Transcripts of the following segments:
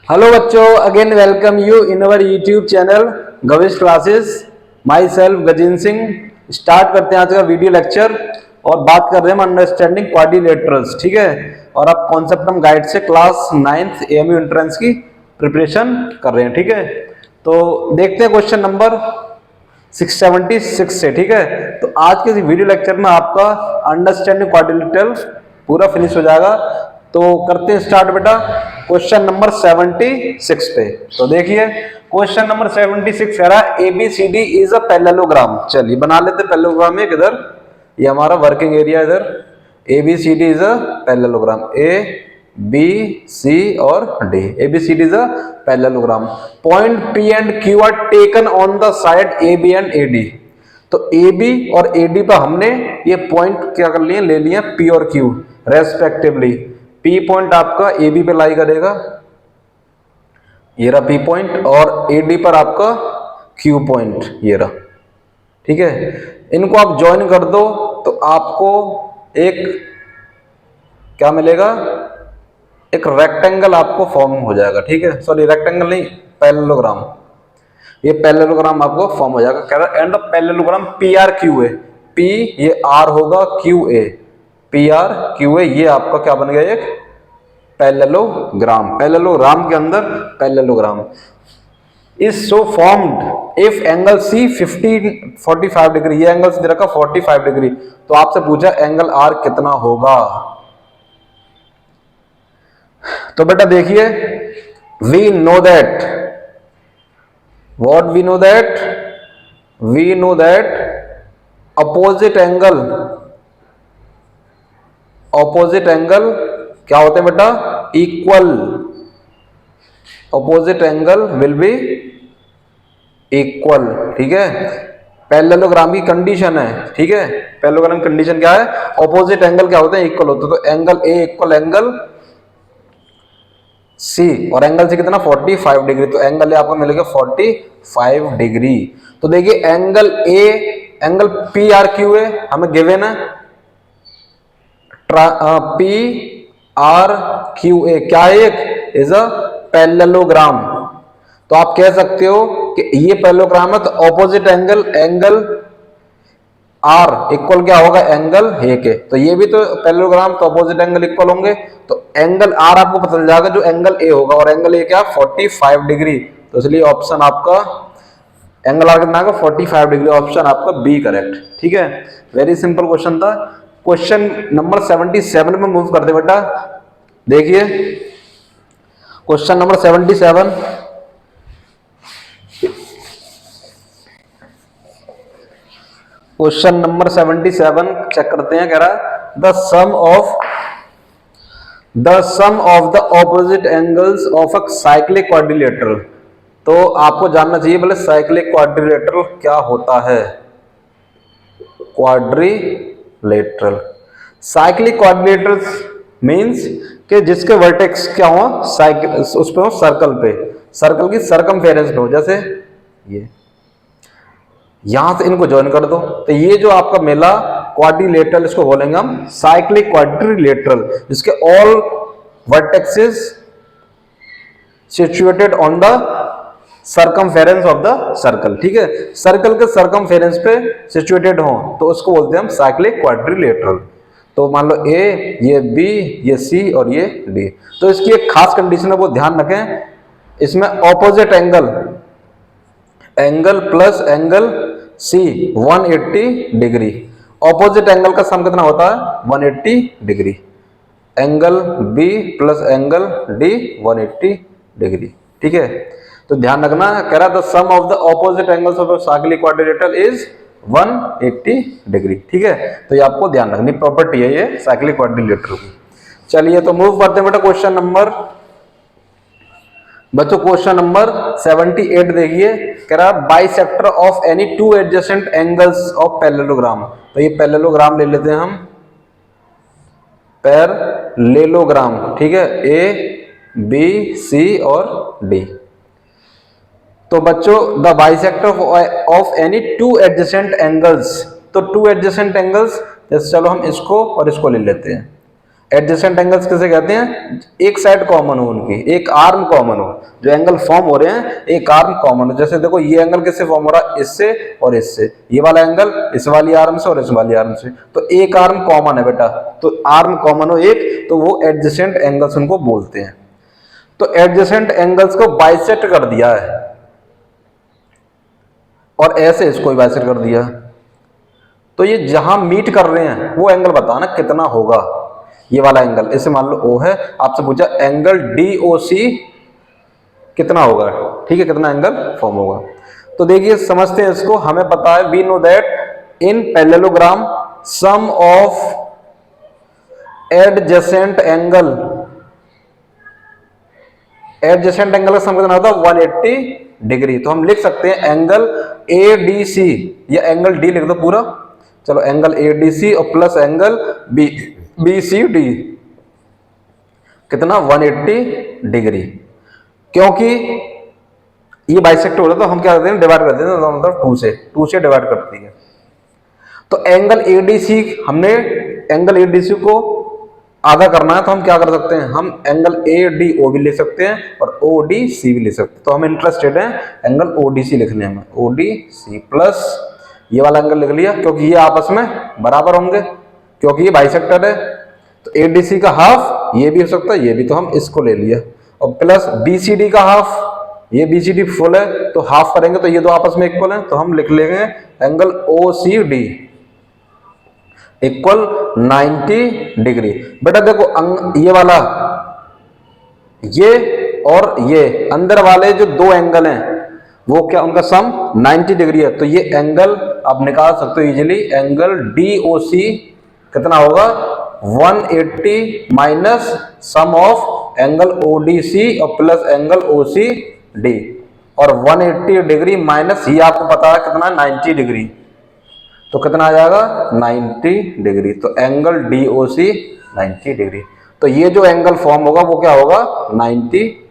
Hello बच्चों, again welcome you in our YouTube channel Gavish classes. Myself Gajendra Singh. Start करते हैं आज का वीडियो लेक्चर और बात कर रहे हैं हम अंडरस्टैंडिंग क्वाड्रिलेटरल्स। ठीक है, और अब कॉन्सेप्ट हम गाइड से क्लास 9th एएमयू एंट्रेंस की प्रिपरेशन कर रहे हैं। ठीक है, तो देखते हैं क्वेश्चन नंबर 676 से। ठीक है, तो आज के इस वीडियो लेक्चर में आपका अंडरस्टैंडिंग क्वाड्रिलेटरल पूरा फिनिश हो जाएगा। तो करते हैं स्टार्ट बेटा क्वेश्चन नंबर 76 पे। तो देखिए क्वेश्चन नंबर 76 कह रहा है ABCD इज अ पैरेललोग्राम। चलिए बना लेते पैरेललोग्राम। एक इधर ये हमारा वर्किंग एरिया, इधर ABCD is a parallelogram, ABC और D। ABCD is a parallelogram. Point P and Q are taken on the side AB and AD। तो AB और AD पर हमने ये पॉइंट क्या कर लिए, ले लिए P और Q रेस्पेक्टिवली। P पॉइंट आपका AB पे लाई करेगा, ये रहा P पॉइंट, और AD पर आपका Q पॉइंट ये रहा। ठीक है, इनको आप ज्वाइन कर दो तो आपको एक क्या मिलेगा, एक रेक्टेंगल आपको फॉर्म हो जाएगा। ठीक है, सॉरी रेक्टेंगल नहीं, पैरेललोग्राम। ये पैरेललोग्राम आपको फॉर्म हो जाएगा। कह रहा and the parallelogram PRQA। P ये R होगा, QA, PRQA ये आपका क्या बन गया, एक पैरेललोग्राम। पैरेललोग्राम के अंदर parallelogram is so formed if angle C 45 degree. ये एंगल दे रखा 45 डिग्री। तो आपसे पूछा एंगल R कितना होगा। तो बेटा देखिए, we know that, what we know that, we know that opposite angle, opposite angle क्या होते हैं बेटा, equal. Opposite angle will be equal. ठीक है, पैरेललोग्राम की कंडीशन है। ठीक है, पैरेललोग्राम की कंडीशन क्या है, ऑपोजिट एंगल क्या होते हैं, इक्वल होते हैं। तो angle A equal angle C, और एंगल C कितना 45 डिग्री। तो एंगल A आपको मिलेगा 45 डिग्री। तो देखिए एंगल A, एंगल PRQA हमें गिवन है, PRQA क्या है, एक इज अ पैरेललोग्राम। तो आप कह सकते हो कि ये पैरेललोग्राम है, तो opposite angle, angle R equal क्या होगा, एंगल A के। तो ये भी तो पैरेललोग्राम, तो ऑपोजिट एंगल इक्वल होंगे। तो एंगल R आपको पता चल जाएगा जो एंगल A होगा, और एंगल A क्या 45 डिग्री। तो इसलिए ऑप्शन आपका एंगल R कितना होगा 45 डिग्री। ऑप्शन आपका B करेक्ट। ठीक है, वेरी सिंपल क्वेश्चन था। क्वेश्चन नंबर 77 में मूव कर दे बेटा। देखिए question number 77, question number 77 check करते हैं। कह रहा the sum of the opposite angles of a cyclic quadrilateral. तो आपको जानना चाहिए बोले साइक्लिक क्वाड्रिलेटरल क्या होता है। क्वाड्रिलेटरल, साइक्लिक क्वाड्रिलेटरल मींस कि जिसके वर्टेक्स क्या हो, साइकिल उस पे हो, सर्कल पे, सर्कल की सरकमफेरेंस हो। जैसे ये यहां से इनको ज्वाइन कर दो, तो ये जो आपका मिला क्वाड्रिलेटरल, इसको बोलेंगे हम साइक्लिक क्वाड्रिलेटरल, जिसके all vertexes situated on the circumference of the circle. ठीक है, सर्कल के सरकमफेरेंस पे सिचुएटेड हो तो उसको बोलते हैं हम साइक्लिक क्वाड्रिलेटरल। तो मान लो A, ये B, ये C और ये D। तो इसकी एक खास कंडीशन है, वो ध्यान रखें। इसमें opposite angle, angle plus angle C 180 degree. Opposite angle का सम कितना होता है 180 degree. Angle B plus angle D 180 degree. ठीक है, तो ध्यान रखना। कह रहा the sum of the opposite angles of cyclic quadrilateral is 180 degree. ठीक है, तो ये आपको ध्यान रखनी प्रॉपर्टी है ये साइक्लिक क्वाड्रिलेटरल की। चलिए तो मूव करते हैं बेटा क्वेश्चन नंबर, बच्चों क्वेश्चन नंबर 78 देखिए। कह रहा bisector of any two adjacent angles of parallelogram. तो ये पैरेललोग्राम ले लेते हैं हम, पैरेललोग्राम। ठीक है, A B C और D। तो बच्चों the bisector of any two adjacent angles, तो टू एडजेसेंट एंगल्स, जैसे चलो हम इसको और इसको ले लेते हैं। एडजेसेंट एंगल्स किसे कहते हैं? एक साइड कॉमन हो उनकी, एक आर्म कॉमन हो, जो एंगल फॉर्म हो रहे हैं एक आर्म कॉमन हो। जैसे देखो ये एंगल किससे फॉर्म हो रहा है? इससे और इससे, ये वाला एंगल इस वाली आर्म से और इस वाली आर्म से, तो एक आर्म कॉमन है बेटा, तो आर्म कॉमन हो एक, तो वो एडजेसेंट एंगल्स उनको बोलते हैं। तो एडजेसेंट एंगल्स को बाइसेक्ट कर दिया है और ऐसे इसको बाइसेक्ट कर दिया, तो ये जहां मीट कर रहे हैं वो एंगल बताना कितना होगा। ये वाला एंगल, इसे मान लो O है, आपसे पूछा एंगल DOC कितना होगा, ठीक है, कितना एंगल फॉर्म होगा। तो देखिए समझते हैं इसको, हमें पता है, we know that in parallelogram sum of adjacent angle, adjacent angle का सम कितना होता है? 180 डिग्री। तो हम लिख सकते हैं एंगल ADC या एंगल D लिख दो पूरा, चलो एंगल ADC और प्लस एंगल BCD कितना? 180 डिग्री। क्योंकि ये बाइसेक्ट हो रहा है तो हम क्या करते हैं? डिवाइड कर देते हैं, तो मतलब 2 से डिवाइड करती है। तो एंगल ADC, हमने एंगल ADC को आधा करना है तो हम क्या कर सकते हैं? हम एंगल ADO भी ले सकते हैं और ODC भी ले सकते हैं। तो हम इंटरेस्टेड हैं एंगल ODC लिखने में, ODC प्लस ये वाला एंगल लिख लिया, क्योंकि ये आपस में बराबर होंगे, क्योंकि ये बाइसेक्टर है। तो ADC का हाफ ये भी हो सकता है, ये भी, तो हम इसको ले लिया, और प्लस BCD का हाफ, ये BCD फुल है तो हाफ करेंगे तो ये दो आपस में इक्वल है, तो हम लिख लेंगे एंगल OCD इक्वल 90 डिग्री। बेटा देखो ये वाला, ये और ये अंदर वाले जो दो एंगल हैं वो क्या, उनका सम 90 डिग्री है, तो ये एंगल आप निकाल सकते हो इजीली। एंगल DOC कितना होगा? 180 minus sum of angle ODC और प्लस एंगल OCD, और 180 डिग्री माइनस ये आपको पता है कितना? 90 डिग्री, तो कितना आ जाएगा? 90 डिग्री। तो एंगल DOC 90 डिग्री। तो ये जो एंगल फॉर्म होगा वो क्या होगा? 90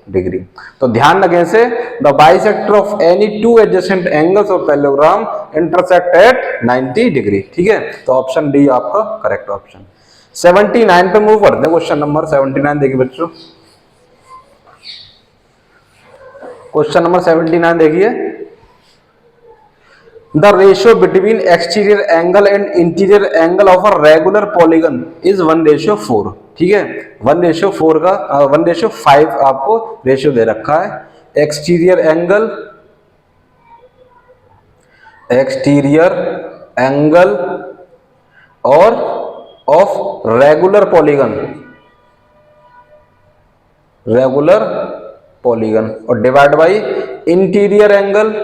डिग्री। तो ध्यान रखें से, the bisector of any two adjacent angles of parallelogram intersect at 90 degree. ठीक है, तो ऑप्शन डी आपका करेक्ट ऑप्शन। 79 पे मूव करते हैं। क्वेश्चन नंबर 79 देखिए बच्चों, क्वेश्चन नंबर 79 देखिए, the ratio between exterior angle and interior angle of a regular polygon is 1:4। ठीक है, 1:4 का 1:5 आपको रेशियो दे रखा है। एक्सटीरियर एंगल और ऑफ रेगुलर पॉलीगन और divide by interior angle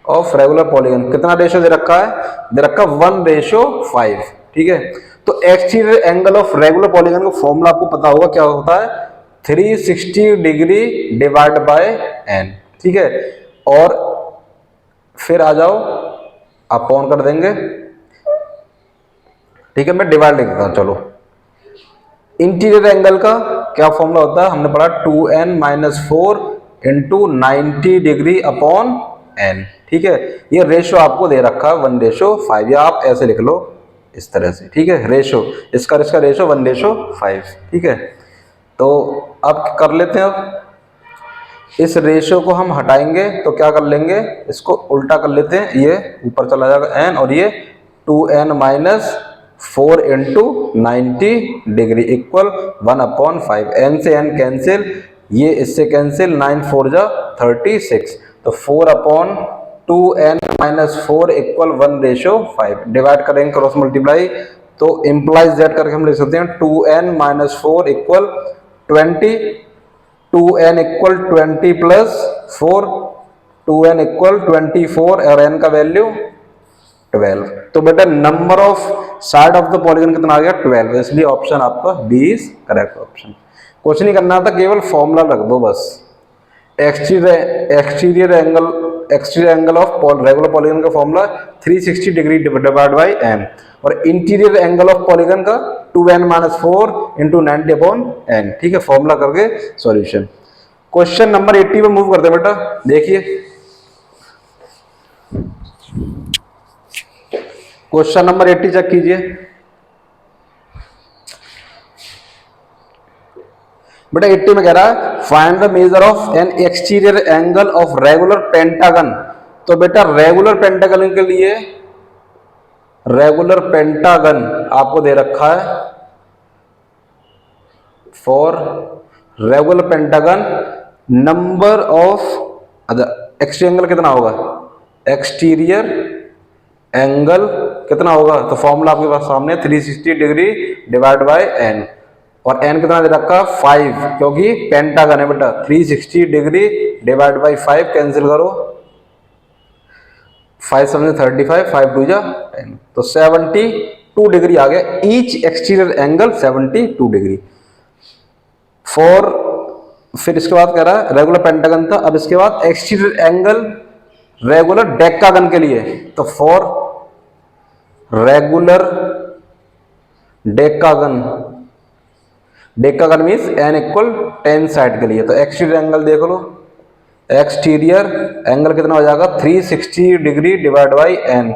of regular polygon. कितना रेशियो दे रखा है? दे रखा 1:5। ठीक है, तो exterior angle of regular polygon का फॉर्मूला आपको पता होगा, क्या होता है? 360 डिग्री डिवाइड बाय n। ठीक है, और फिर आ जाओ अपॉन कर देंगे। ठीक है, मैं डिवाइड लिख देता हूं। चलो, इंटीरियर एंगल का क्या फॉर्मूला होता है? हमने पढ़ा 2n-4 into 90 degree upon n। ठीक है, ये रेशियो आपको दे रखा है 1:5, या आप ऐसे लिख लो इस तरह से। ठीक है, रेशियो इसका रेशियो 1:5। ठीक है, तो अब कर लेते हैं। अब इस रेशियो को हम हटाएंगे तो क्या कर लेंगे? इसको उल्टा कर लेते हैं, ये ऊपर चला जाएगा n, और ये 2n-4 into 90 degree equal 1/5। n से n कैंसिल, ये इससे कैंसिल, 9 4 जा 36, तो 4/2n-4 इक्वल 1:5। डिवाइड करेंगे क्रॉस मल्टीप्लाई, तो इंप्लाइज दैट करके हम लिख सकते हैं 2n-4 equal 20, 2n equal 20 plus 4, 2n equal 24 और n का वैल्यू 12। तो बेटा number of side of the polygon कितना आ गया? 12, इसलिए ऑप्शन आपका बी इज करेक्ट ऑप्शन। कुछ नहीं करना था, केवल फॉर्मूला रख दो बस। Exterior angle of regular polygon का formula 360 degree divide by n, और इंटीरियर एंगल ऑफ पॉलीगन का 2n-4 इंटू 90 अपॉन n। ठीक है, फॉर्मूला करके सॉल्यूशन। क्वेश्चन नंबर 80 पे मूव करते हैं बेटा, देखिए क्वेश्चन नंबर 80 चेक कीजिए। बेटा 80 में कह रहा है find the measure of N exterior angle of regular pentagon. तो बेटा रेगुलर पेंटागन के लिए रेगुलर पेंटागन आपको दे रखा है, for regular pentagon number of exterior angle कितना होगा, एक्सटीरियर एंगल कितना होगा, तो फॉर्मूला आपके पास सामने 360 डिग्री डिवाइड बाय एन, और एन कितना दे रखा 5 क्योंकि पेंटागन है बेटा। 360 डिग्री डिवाइड बाय 5 कैंसिल करो, 5 7 35, 5 2 10, तो 72 डिग्री आ गया। Each exterior angle 72 degree for, फिर इसके बाद कह रहा है रेगुलर पेंटागन था, अब इसके बाद एक्सटीरियर एंगल रेगुलर डेकागन के लिए, तो for regular decagon, decagon means n equal 10 side के लिए, तो एक्सटीरियर एंगल देख लो, एक्सटीरियर एंगल कितना हो जाएगा 360 degree divide by n,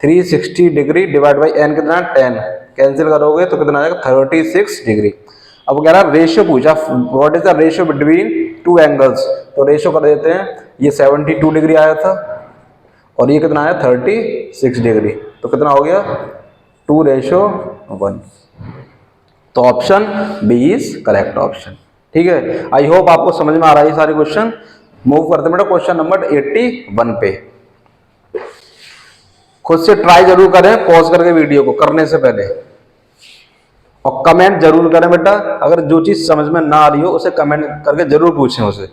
360 degree divide by n कितना 10, कैंसिल करोगे तो कितना आ जाएगा 36 डिग्री। अब कह रहा है रेशियो पूछा, what is the ratio between two angles, तो रेशियो कर देते हैं, ये 72 डिग्री आया था और ये कितना आया 36 डिग्री, तो कितना हो गया 2:1, तो option B is correct option. ठीक है, आई होप आपको समझ में आ रहा है सारे क्वेश्चन। मूव करते हैं बेटा क्वेश्चन नंबर 81 पे। खुद से ट्राई जरूर करें पॉज करके वीडियो को करने से पहले, और कमेंट जरूर करें बेटा, अगर जो चीज समझ में ना आ रही हो उसे कमेंट करके जरूर पूछें उसे।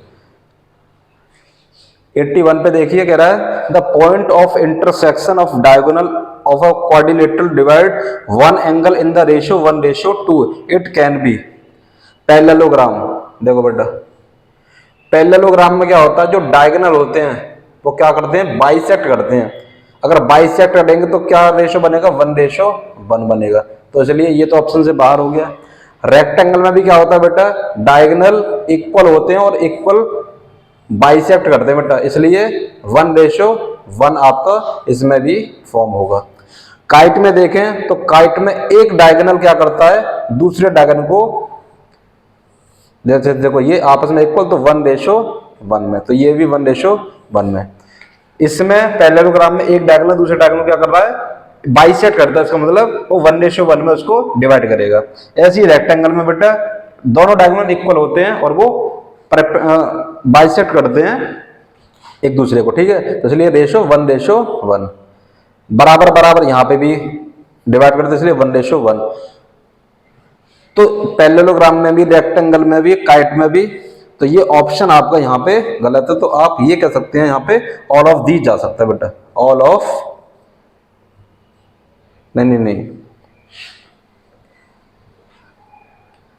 81 पे देखिए कह रहा है the point of intersection of diagonal of a quadrilateral divide one angle in the ratio 1:2 it can be parallelogram. देखो बेटा पैरेललोग्राम में क्या होता है, जो डायगोनल होते हैं वो क्या करते हैं, बाइसेक्ट करते हैं। अगर बाइसेक्ट करेंगे तो क्या रेशियो बनेगा 1:1 बनेगा, तो इसलिए ये तो ऑप्शन से बाहर हो गया। रेक्टेंगल में भी क्या होता है बेटा, डायगोनल इक्वल होते हैं और इक्वल बाइसेक्ट करते हैं बेटा, इसलिए 1:1 आपका इसमें भी फॉर्म होगा। काइट में देखें तो काइट में एक डायगोनल क्या करता है दूसरे डायगोनल को, जैसे देखो ये आपस में इक्वल तो 1:1 में, तो ये भी 1:1 में। इसमें पैरेललोग्राम में एक डायगोनल दूसरे डायगोनल क्या कर रहा है, बाइसेक्ट करता है, इसका मतलब वो 1:1 में उसको डिवाइड करेगा। ऐसे ही रेक्टेंगल में बेटा दोनों डायगोनल इक्वल होते हैं और वो बाइसेक्ट करते हैं एक दूसरे को। ठीक है, तो इसलिए रेशो 1:1, बराबर बराबर यहाँ पे भी डिवाइड करते हैं इसलिए 1:1। तो पैरेललोग्राम में भी, रेक्टेंगल में भी, काइट में भी, तो ये ऑप्शन आपका यहाँ पे गलत है। तो आप ये कह सकते हैं यहाँ पे ऑल ऑफ दीज जा सकता है बेटा, ऑल ऑफ, नहीं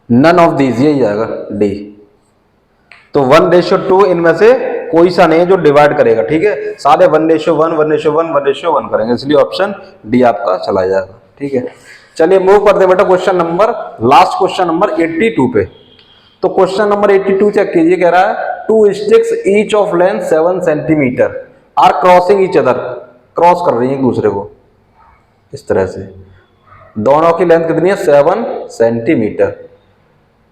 नन ऑफ दीज, यही जाएगा डी। तो 1:2 इनमें से कोई सा नहीं है जो डिवाइड करेगा। ठीक है, सारे 1:1 1:1 1:1 करेंगे, इसलिए ऑप्शन डी आपका चला जाएगा। ठीक है, चलिए मूव करते हैं बेटा question number, last question number 82 पे। तो क्वेश्चन नंबर 82 चेक कीजिए, कह रहा है 2 sticks each of length 7 centimetre are crossing each other, cross कर रही है एक दूसरे को इस तरह से, दोनों की लेंथ कितनी है 7 centimetre,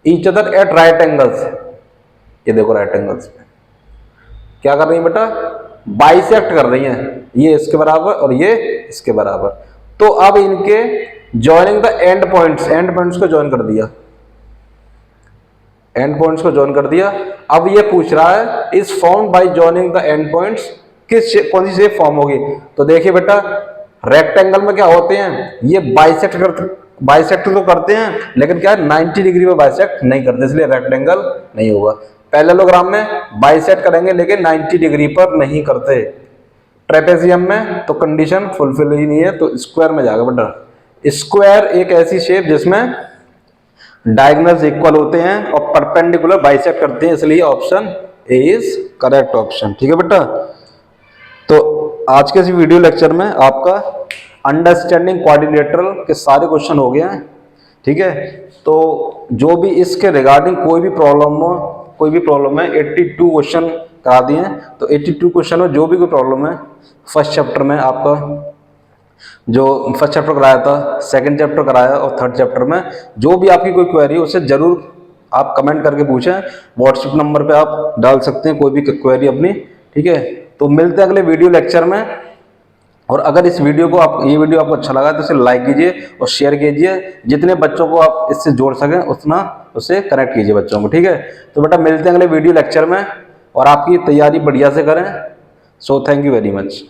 each other at right angles, ये देखो राइट एंगल्स पे क्या कर रही है बेटा, बाइसेक्ट कर रही हैं, ये इसके बराबर और ये इसके बराबर। तो अब इनके जॉइनिंग द एंड पॉइंट्स को जॉइन कर दिया, एंड पॉइंट्स को जॉइन कर दिया। अब ये पूछ रहा है is form by joining the end points, कौन सी शेप फॉर्म होगी। तो देखिए बेटा रेक्टेंगल में क्या होते हैं, ये बाइसेक्ट तो करते हैं लेकिन क्या है 90 डिग्री में बाइसेक्ट नहीं करते, इसलिए रेक्टेंगल नहीं होगा। पैरेललोग्राम में बाइसेक्ट करेंगे लेकिन 90 डिग्री पर नहीं करते। ट्रेपेजियम में तो कंडीशन फुलफिल ही नहीं है, तो स्क्वायर में जाएगा बेटा। स्क्वायर एक ऐसी शेप जिसमें डायगोनल्स इक्वल होते हैं और परपेंडिकुलर बाइसेक्ट करते हैं, इसलिए option A is correct option. ठीक है बेटा, तो आज के इस वीडियो लेक्चर में आपका अंडरस्टैंडिंग क्वाड्रिलेटरल के सारे क्वेश्चन हो गए हैं। ठीक है, तो जो भी इसके रिगार्डिंग कोई भी प्रॉब्लम है 82 क्वेश्चन करा दिए हैं। तो 82 क्वेश्चन में जो भी कोई प्रॉब्लम है, फर्स्ट चैप्टर में आपका जो फर्स्ट चैप्टर कराया था, सेकंड चैप्टर कराया और थर्ड चैप्टर में जो भी आपकी कोई क्वेरी है उसे जरूर आप कमेंट करके पूछें, व्हाट्सएप नंबर पे आप डाल सकते हैं कोई भी क्वेरी अपनी, ठीक है। तो मिलते हैं अगले वीडियो लेक्चर में। और अगर इस वीडियो को ये वीडियो आपको अच्छा लगा तो इसे लाइक कीजिए और शेयर कीजिए, जितने बच्चों को आप इससे जोड़ सकें उतना उससे कनेक्ट कीजिए बच्चों को, ठीक है। तो बेटा मिलते हैं अगले वीडियो लेक्चर में, और आपकी तैयारी बढ़िया से करें। So thank you very much.